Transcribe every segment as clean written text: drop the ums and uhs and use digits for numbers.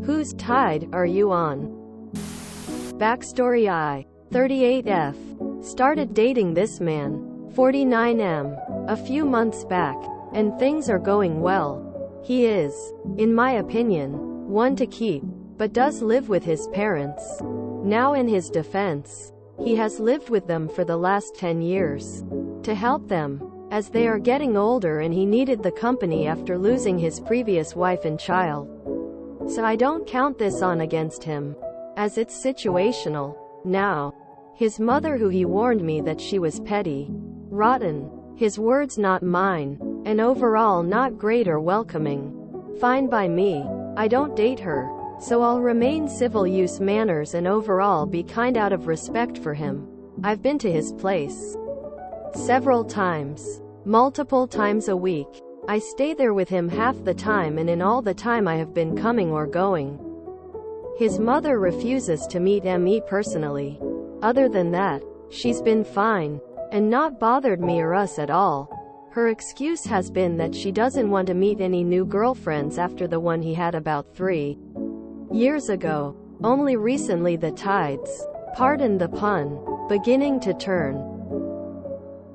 Whose tide are you on? Backstory: I, 38F, started dating this man, 49M, a few months back, and things are going well. He is, in my opinion, one to keep, but does live with his parents. Now, in his defense, he has lived with them for the last 10 years. To help them, as they are getting older, and he needed the company after losing his previous wife and child. So I don't count this on against him, as it's situational. Now, his mother, who he warned me that she was petty, rotten, his words not mine, and overall not great or welcoming. Fine by me. I don't date her, so I'll remain civil, use manners, and overall be kind out of respect for him. I've been to his place several times, multiple times a week. I stay there with him half the time, and in all the time I have been coming or going. His mother refuses to meet me personally. Other than that, she's been fine, and not bothered me or us at all. Her excuse has been that she doesn't want to meet any new girlfriends after the one he had about 3 years ago. Only recently the tides, pardon the pun, beginning to turn,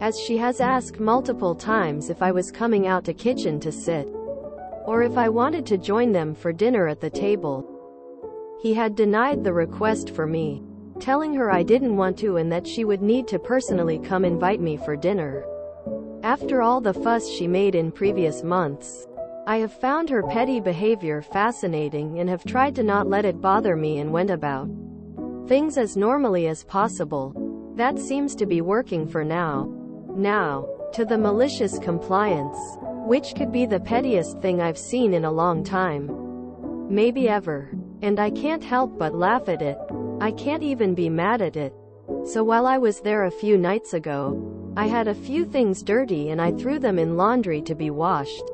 as she has asked multiple times if I was coming out to kitchen to sit, or if I wanted to join them for dinner at the table. He had denied the request for me, telling her I didn't want to and that she would need to personally come invite me for dinner. After all the fuss she made in previous months, I have found her petty behavior fascinating and have tried to not let it bother me and went about things as normally as possible. That seems to be working for now. Now, to the malicious compliance, which could be the pettiest thing I've seen in a long time. Maybe ever. And I can't help but laugh at it. I can't even be mad at it. So while I was there a few nights ago, I had a few things dirty and I threw them in laundry to be washed.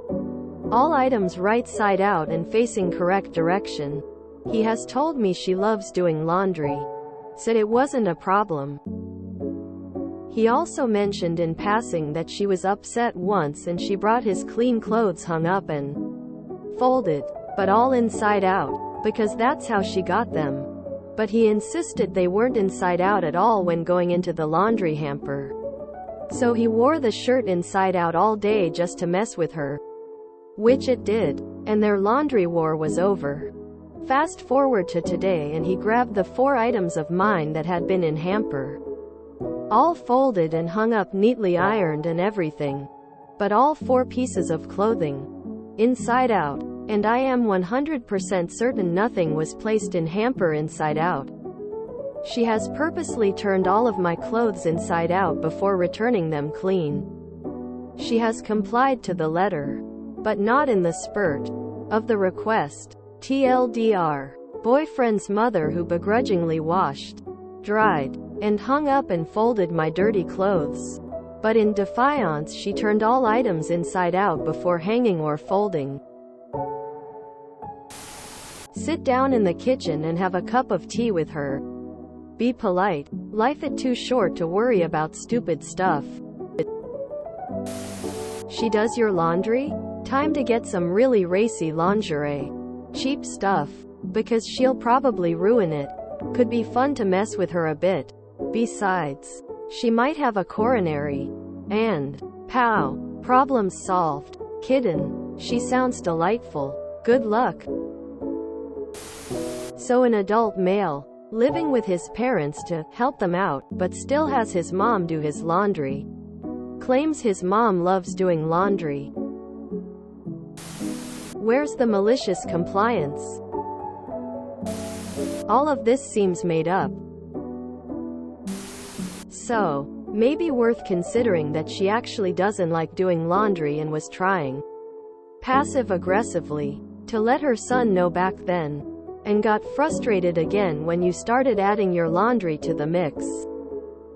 All items right side out and facing correct direction. He has told me she loves doing laundry. Said it wasn't a problem. He also mentioned in passing that she was upset once and she brought his clean clothes hung up and folded, but all inside out, because that's how she got them. But he insisted they weren't inside out at all when going into the laundry hamper. So he wore the shirt inside out all day just to mess with her. Which it did. And their laundry war was over. Fast forward to today and he grabbed the 4 items of mine that had been in hamper. All folded and hung up, neatly ironed and everything. But all 4 pieces of clothing, inside out. And I am 100% certain nothing was placed in hamper inside out. She has purposely turned all of my clothes inside out before returning them clean. She has complied to the letter, but not in the spirit of the request. TLDR. Boyfriend's mother, who begrudgingly washed, dried, and hung up and folded my dirty clothes. But in defiance she turned all items inside out before hanging or folding. Sit down in the kitchen and have a cup of tea with her. Be polite. Life is too short to worry about stupid stuff. She does your laundry? Time to get some really racy lingerie. Cheap stuff. Because she'll probably ruin it. Could be fun to mess with her a bit. Besides, she might have a coronary. And, pow, problem solved. Kiddin'. She sounds delightful. Good luck. So an adult male, living with his parents to help them out, but still has his mom do his laundry. Claims his mom loves doing laundry. Where's the malicious compliance? All of this seems made up. So, maybe worth considering that she actually doesn't like doing laundry and was trying, passive-aggressively, to let her son know back then, and got frustrated again when you started adding your laundry to the mix.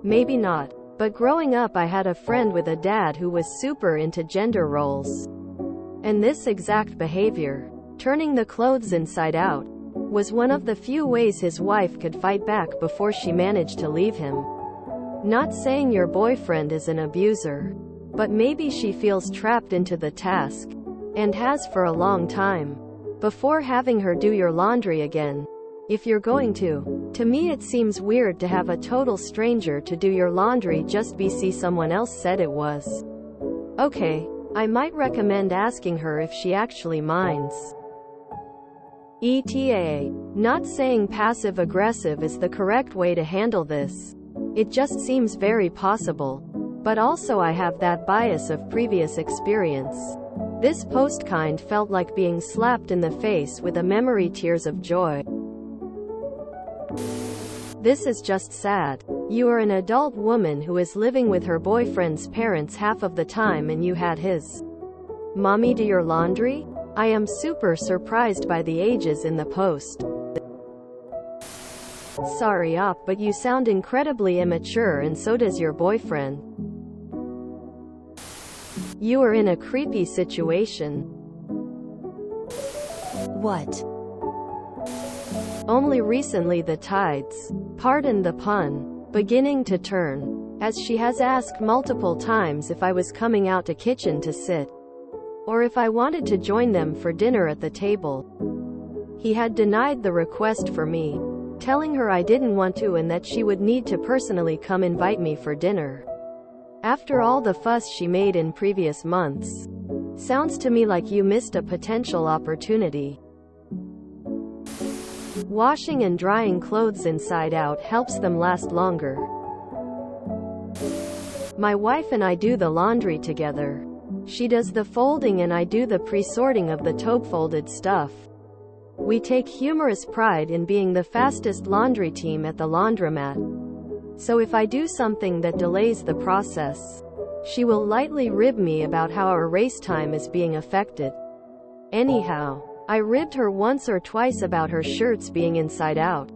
Maybe not. But growing up I had a friend with a dad who was super into gender roles. And this exact behavior, turning the clothes inside out, was one of the few ways his wife could fight back before she managed to leave him. Not saying your boyfriend is an abuser, but maybe she feels trapped into the task, and has for a long time. before having her do your laundry again. If you're going to. To me it seems weird to have a total stranger to do your laundry just because someone else said it was. Okay, I might recommend asking her if she actually minds. ETA. Not saying passive-aggressive is the correct way to handle this. It just seems very possible. But also I have that bias of previous experience. This post kind felt like being slapped in the face with a memory tears of joy. This is just sad. You are an adult woman who is living with her boyfriend's parents half of the time and you had his mommy do your laundry? I am super surprised by the ages in the post. Sorry op, but you sound incredibly immature and so does your boyfriend. You are in a creepy situation. What? Only recently the tides, pardon the pun, beginning to turn, as she has asked multiple times if I was coming out to kitchen to sit, or if I wanted to join them for dinner at the table. He had denied the request for me, telling her I didn't want to and that she would need to personally come invite me for dinner. After all the fuss she made in previous months. Sounds to me like you missed a potential opportunity. Washing and drying clothes inside out helps them last longer. My wife and I do the laundry together. She does the folding and I do the pre-sorting of the top-folded stuff. We take humorous pride in being the fastest laundry team at the laundromat. So if I do something that delays the process, she will lightly rib me about how our race time is being affected. Anyhow, I ribbed her once or twice about her shirts being inside out,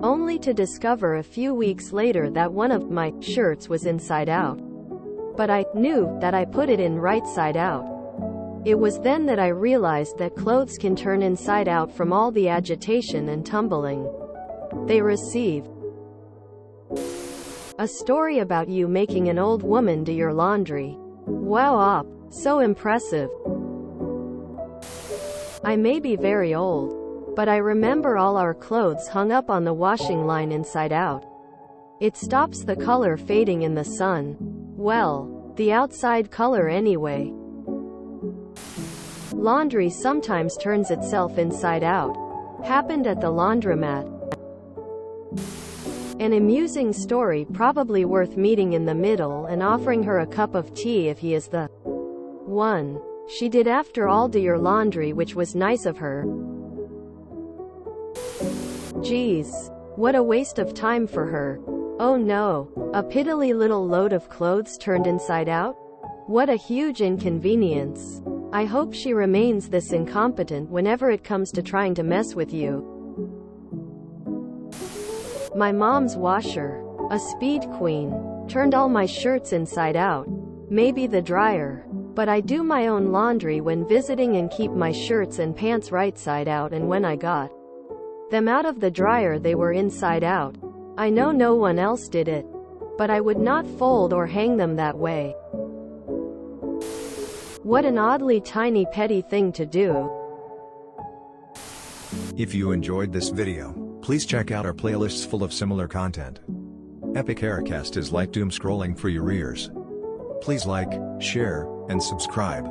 only to discover a few weeks later that one of my shirts was inside out. But I knew that I put it in right side out. It was then that I realized that clothes can turn inside out from all the agitation and tumbling they receive. A story about you making an old woman do your laundry. Wow op, so impressive. I may be very old, but I remember all our clothes hung up on the washing line inside out. It stops the color fading in the sun. Well, the outside color anyway. Laundry sometimes turns itself inside out. Happened at the laundromat. An amusing story, probably worth meeting in the middle and offering her a cup of tea if he is the one. She did after all do your laundry, which was nice of her. Geez, what a waste of time for her. Oh no, a piddly little load of clothes turned inside out? What a huge inconvenience. I hope she remains this incompetent whenever it comes to trying to mess with you. My mom's washer, a speed queen, turned all my shirts inside out. Maybe the dryer. But I do my own laundry when visiting and keep my shirts and pants right side out, and when I got them out of the dryer they were inside out. I know no one else did it, but I would not fold or hang them that way. What an oddly tiny petty thing to do. If you enjoyed this video, please check out our playlists full of similar content. Epic Aircast is like doom scrolling for your ears. Please like, share, and subscribe.